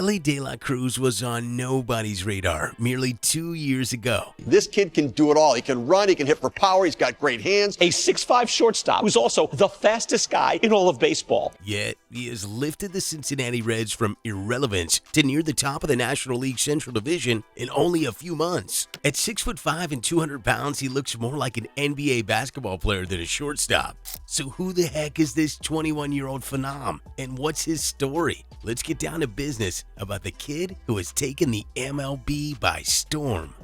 Elly De La Cruz was on nobody's radar merely 2 years ago. This kid can do it all. He can run, he can hit for power, he's got great hands. A 6'5" shortstop who's also the fastest guy in all of baseball. Yet, he has lifted the Cincinnati Reds from irrelevance to near the top of the National League Central Division in only a few months. At 6'5" and 200 pounds, he looks more like an NBA basketball player than a shortstop. So who the heck is this 21-year-old phenom, and what's his story? Let's get down to business about the kid who has taken the MLB by storm.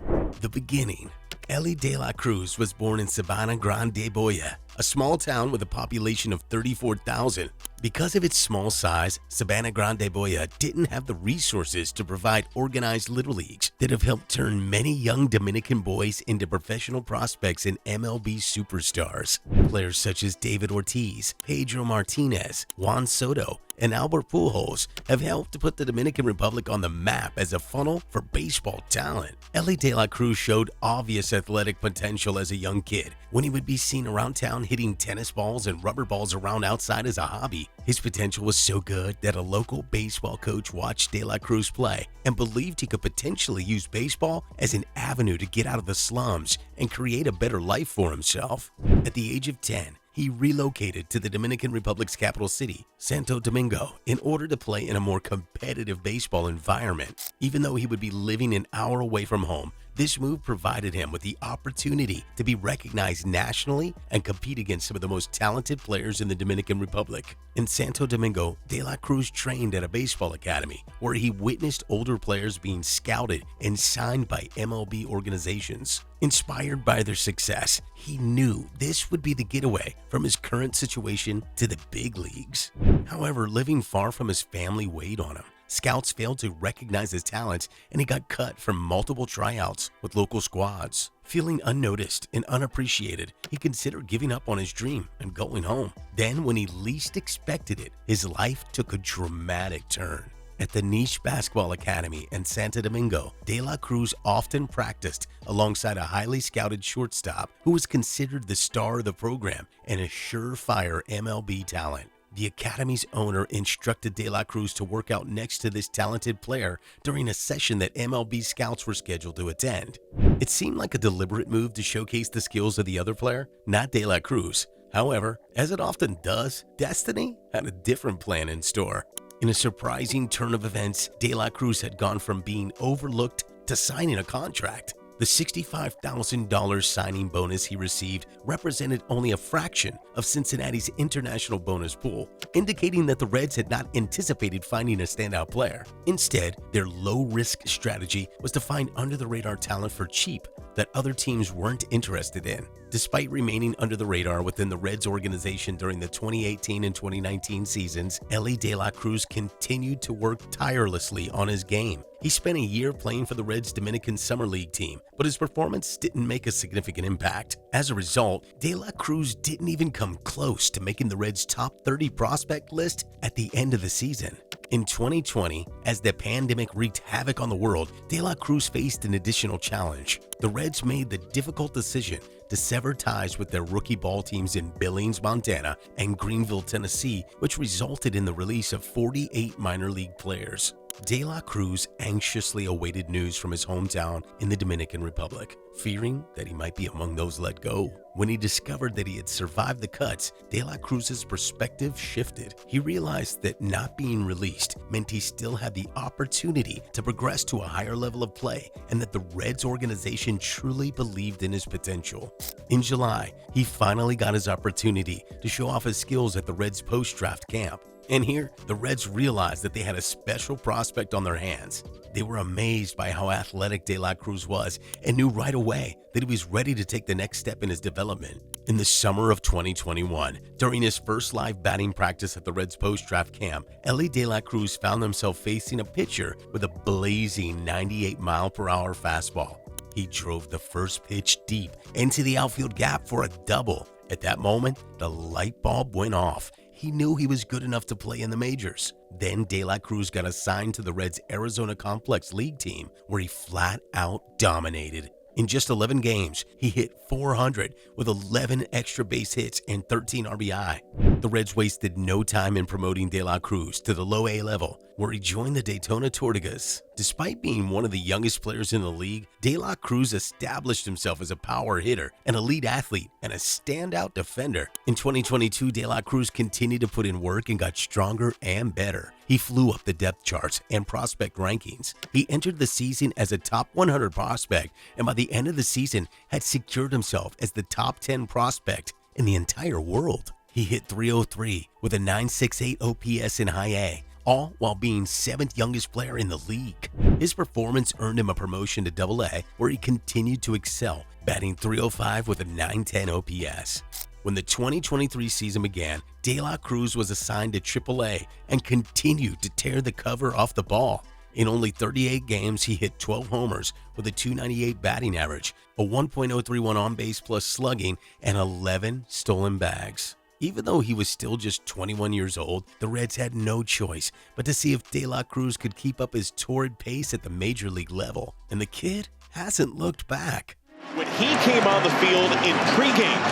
The beginning. Elly De La Cruz was born in Sabana Grande, Boya, a small town with a population of 34,000. Because of its small size, Sabana Grande, Boya didn't have the resources to provide organized little leagues that have helped turn many young Dominican boys into professional prospects and MLB superstars. Players such as David Ortiz, Pedro Martinez, Juan Soto, and Albert Pujols have helped to put the Dominican Republic on the map as a funnel for baseball talent. Elly De La Cruz showed obvious athletic potential as a young kid when he would be seen around town hitting tennis balls and rubber balls around outside as a hobby. His potential was so good that a local baseball coach watched De La Cruz play and believed he could potentially use baseball as an avenue to get out of the slums and create a better life for himself. At the age of 10, he relocated to the Dominican Republic's capital city, Santo Domingo, in order to play in a more competitive baseball environment. Even though he would be living an hour away from home, this move provided him with the opportunity to be recognized nationally and compete against some of the most talented players in the Dominican Republic. In Santo Domingo, De La Cruz trained at a baseball academy where he witnessed older players being scouted and signed by MLB organizations. Inspired by their success, he knew this would be the getaway from his current situation to the big leagues. However, living far from his family weighed on him. Scouts failed to recognize his talents, and he got cut from multiple tryouts with local squads. Feeling unnoticed and unappreciated, he considered giving up on his dream and going home. Then, when he least expected it, his life took a dramatic turn. At the niche basketball academy in Santo Domingo, De La Cruz often practiced alongside a highly scouted shortstop who was considered the star of the program and a surefire MLB talent. The academy's owner instructed De La Cruz to work out next to this talented player during a session that MLB scouts were scheduled to attend. It seemed like a deliberate move to showcase the skills of the other player, not De La Cruz. However, as it often does, destiny had a different plan in store. In a surprising turn of events, De La Cruz had gone from being overlooked to signing a contract. The $65,000 signing bonus he received represented only a fraction of Cincinnati's international bonus pool, indicating that the Reds had not anticipated finding a standout player. Instead, their low-risk strategy was to find under-the-radar talent for cheap that other teams weren't interested in. Despite remaining under the radar within the Reds organization during the 2018 and 2019 seasons, Elly De La Cruz continued to work tirelessly on his game. He spent a year playing for the Reds' Dominican Summer League team, but his performance didn't make a significant impact. As a result, De La Cruz didn't even come close to making the Reds' top 30 prospect list at the end of the season. In 2020, as the pandemic wreaked havoc on the world, De La Cruz faced an additional challenge. The Reds made the difficult decision to sever ties with their rookie ball teams in Billings, Montana, and Greenville, Tennessee, which resulted in the release of 48 minor league players. De La Cruz anxiously awaited news from his hometown in the Dominican Republic, fearing that he might be among those let go. When he discovered that he had survived the cuts, De La Cruz's perspective shifted. He realized that not being released meant he still had the opportunity to progress to a higher level of play, and that the Reds organization truly believed in his potential. In July, he finally got his opportunity to show off his skills at the Reds post-draft camp. And here, the Reds realized that they had a special prospect on their hands. They were amazed by how athletic De La Cruz was and knew right away that he was ready to take the next step in his development. In the summer of 2021, during his first live batting practice at the Reds post-draft camp, Elly De La Cruz found himself facing a pitcher with a blazing 98-mile-per-hour fastball. He drove the first pitch deep into the outfield gap for a double. At that moment, the light bulb went off. He knew he was good enough to play in the majors. Then De La Cruz got assigned to the Reds' Arizona Complex League team, where he flat out dominated. In just 11 games, he hit .400 with 11 extra base hits and 13 RBI. The Reds wasted no time in promoting De La Cruz to the low A level, where he joined the Daytona Tortugas. Despite being one of the youngest players in the league, De La Cruz established himself as a power hitter, an elite athlete, and a standout defender. In 2022, De La Cruz continued to put in work and got stronger and better. He flew up the depth charts and prospect rankings. He entered the season as a top 100 prospect, and by the end of the season had secured himself as the top 10 prospect in the entire world. He hit .303 with a .968 OPS in high A, all while being 7th youngest player in the league. His performance earned him a promotion to AA, where he continued to excel, batting .305 with a .910 OPS. When the 2023 season began, De La Cruz was assigned to AAA and continued to tear the cover off the ball. In only 38 games, he hit 12 homers with a .298 batting average, a 1.031 on-base plus slugging, and 11 stolen bags. Even though he was still just 21 years old, the Reds had no choice but to see if De La Cruz could keep up his torrid pace at the major league level, and the kid hasn't looked back. When he came on the field in pregame,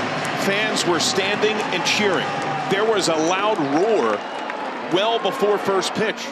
fans were standing and cheering. There was a loud roar well before first pitch.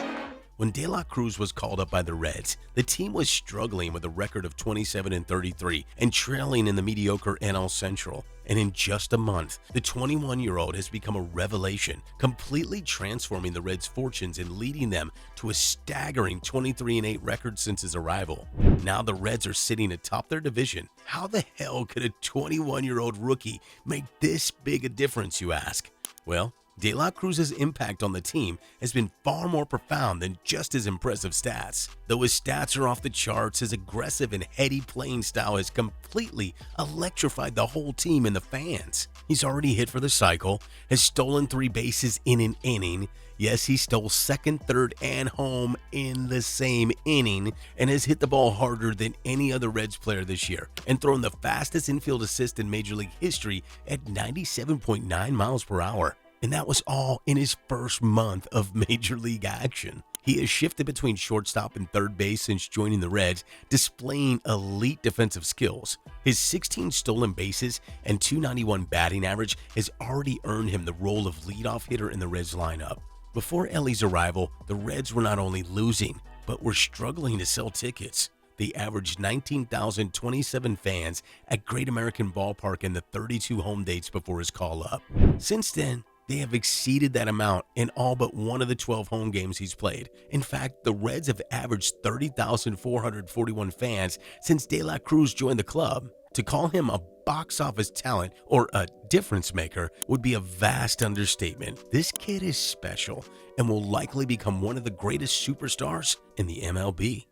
When De La Cruz was called up by the Reds, the team was struggling with a record of 27-33 and trailing in the mediocre NL Central. And in just a month, the 21-year-old has become a revelation, completely transforming the Reds' fortunes and leading them to a staggering 23-8 record since his arrival. Now the Reds are sitting atop their division. How the hell could a 21-year-old rookie make this big a difference, you ask? Well, De La Cruz's impact on the team has been far more profound than just his impressive stats. Though his stats are off the charts, his aggressive and heady playing style has completely electrified the whole team and the fans. He's already hit for the cycle, has stolen 3 bases in an inning. Yes, he stole second, third, and home in the same inning, and has hit the ball harder than any other Reds player this year, and thrown the fastest infield assist in Major League history at 97.9 miles per hour. And that was all in his first month of Major League action. He has shifted between shortstop and third base since joining the Reds, displaying elite defensive skills. His 16 stolen bases and .291 batting average has already earned him the role of leadoff hitter in the Reds lineup. Before Elly's arrival, the Reds were not only losing, but were struggling to sell tickets. They averaged 19,027 fans at Great American Ballpark in the 32 home dates before his call-up. Since then, they have exceeded that amount in all but one of the 12 home games he's played. In fact, the Reds have averaged 30,441 fans since De La Cruz joined the club. To call him a box office talent or a difference maker would be a vast understatement. This kid is special and will likely become one of the greatest superstars in the MLB.